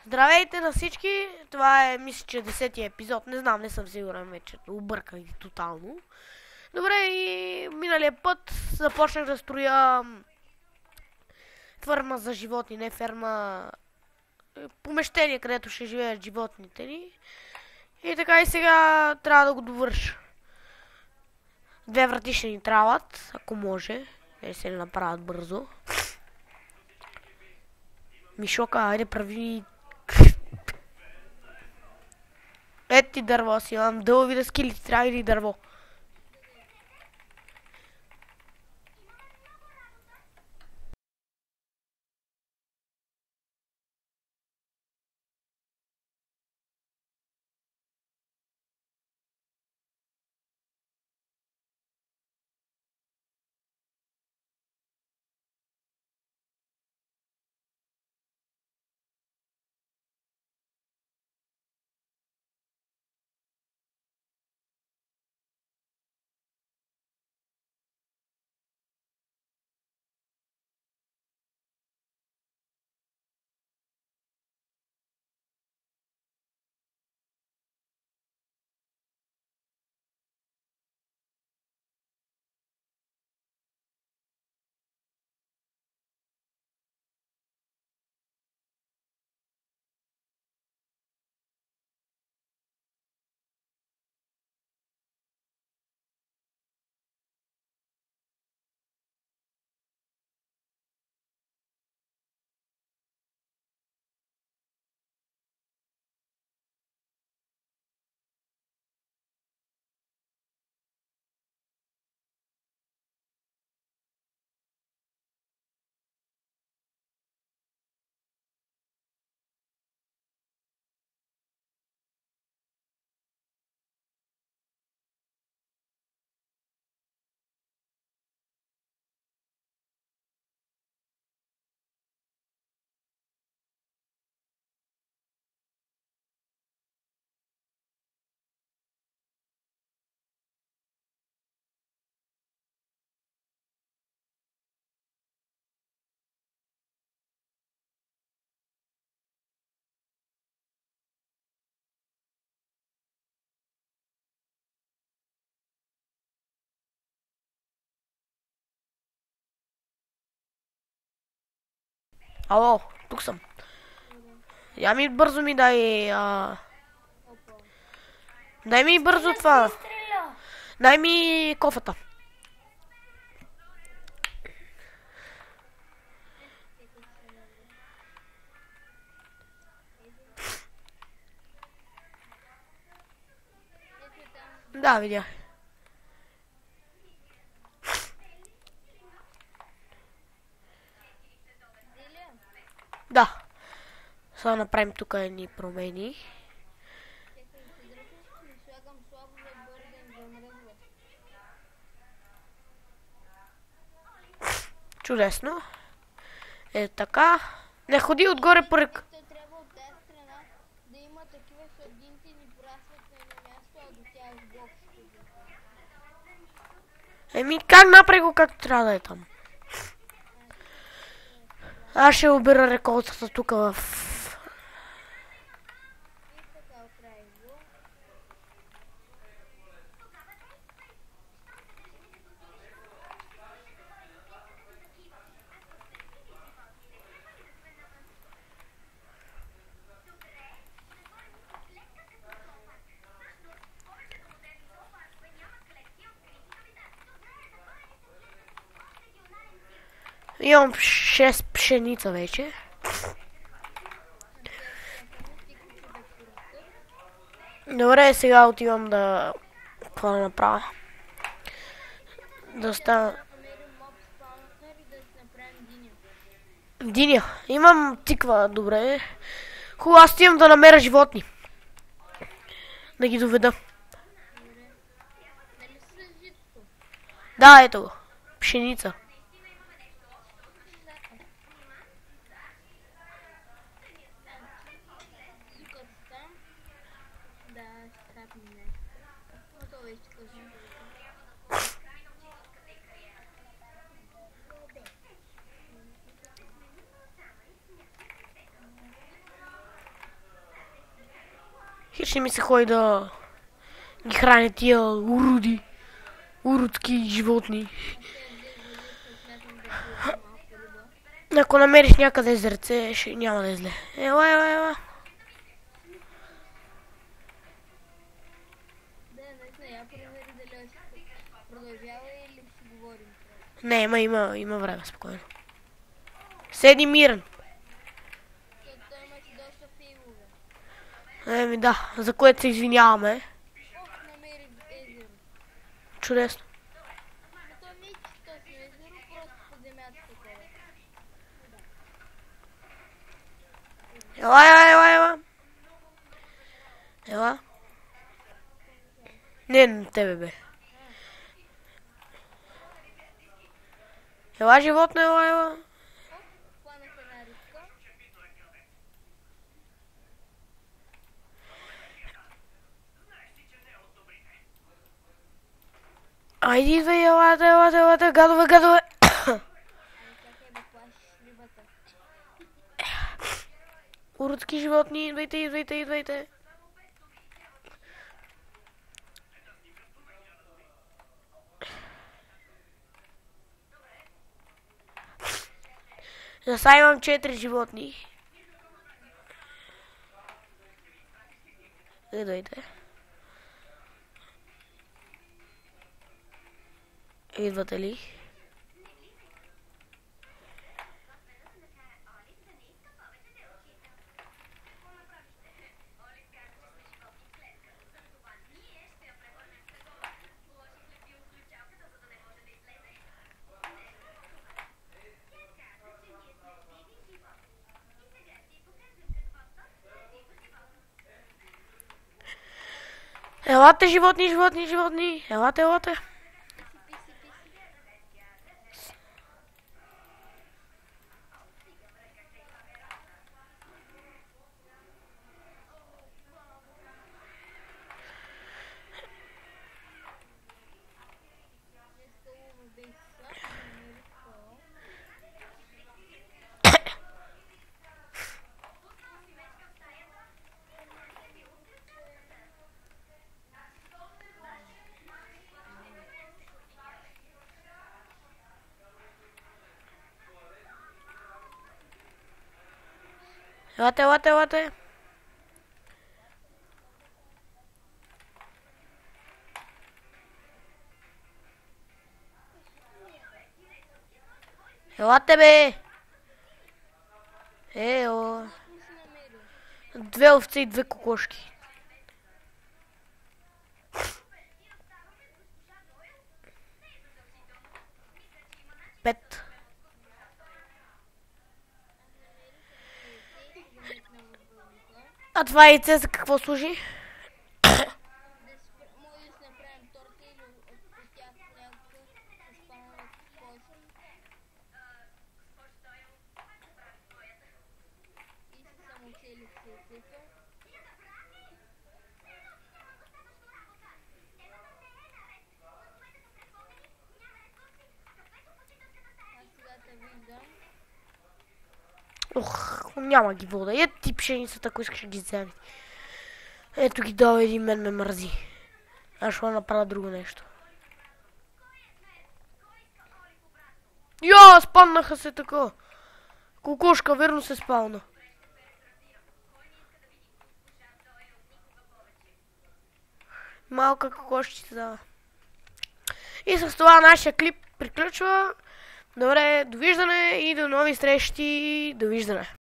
Здравейте на всички! Това е, мисля, че 10-ти епизод. Не знам, не съм сигурен вече. Обърках ги тотално. Добре, и миналия път започнах да строя ферма за животни, не ферма... помещение, където ще живеят животните ни. И така и сега трябва да го довърша. 2 врати ще ни трябват, ако може. Не се ли направят бързо. Мишока, айде прави... Ето ти дърво си, имам дълви да скили, трябва и дърво. Ало, тук съм. Я ми бързо ми дай... Дай ми бързо това. Дай ми кофата. Да, видях. Да. Сега направим тук едни промени. Чудесно. Е така. Не ходи отгоре по рък. Трябва от тази страна да има такива сърдинки ни прасват на едно място, а до тях блок ще бъде. Еми как направи го както трябва да е там. Аз ще обира реколтата тук в... И така оправи го. Имам 6 пшеница вече. Добре, сега отивам да... Какво да направя? Да стана... Намерим моб спаунър и да си направим диня. Диня. Имам тиква, добре. Хубаво, аз отивам да намеря животни. Да ги доведа. Нали с житото? Да, ето го. Пшеница. Като там. Да, ще хапнем нещо. Но то вече късно. Хич не ми се ходи да ги храня тия уроди, уродски животни. Ако намериш някъде езерце, няма да е зле. Ела. Да, наистина, я провери дали продължава или си говорим. Не, има време, спокойно. Седи мирен. Той имаше доста фейлове. Еми да, за което се извиняваме. Намери езеро. Чудесно. Но то не е чисто си езеро, просто по земята такова. Ела. Не на тебе, бе. Ела, животно, ела. Хванах една рибка. Айде, идвай, елата, гадове. Чакай да плашиш рибата. Уродски животни, идвайте. Сега имам 4 животни. Идвайте. Идвате ли? Елате, животни. Елате. Елате. Елате, бе! Ео. 2 овце и 2 кокошки. Пет. А това яйце за какво служи? Може да си направим торта или от тях някакво с палмова кожа. И са само цели с яйцето. Аз сега те виждам. Ох, няма ги вода. Ето ти пшеницата, ако искаш да ги вземи. Ето ги дава един, мен ме мързи. Аз ще направя друго нещо. Спаднаха се така. Кокошка, верно се спална. Малка кокошчица. И с това нашия клип приключва. Добре, довиждане и до нови срещи. Довиждане.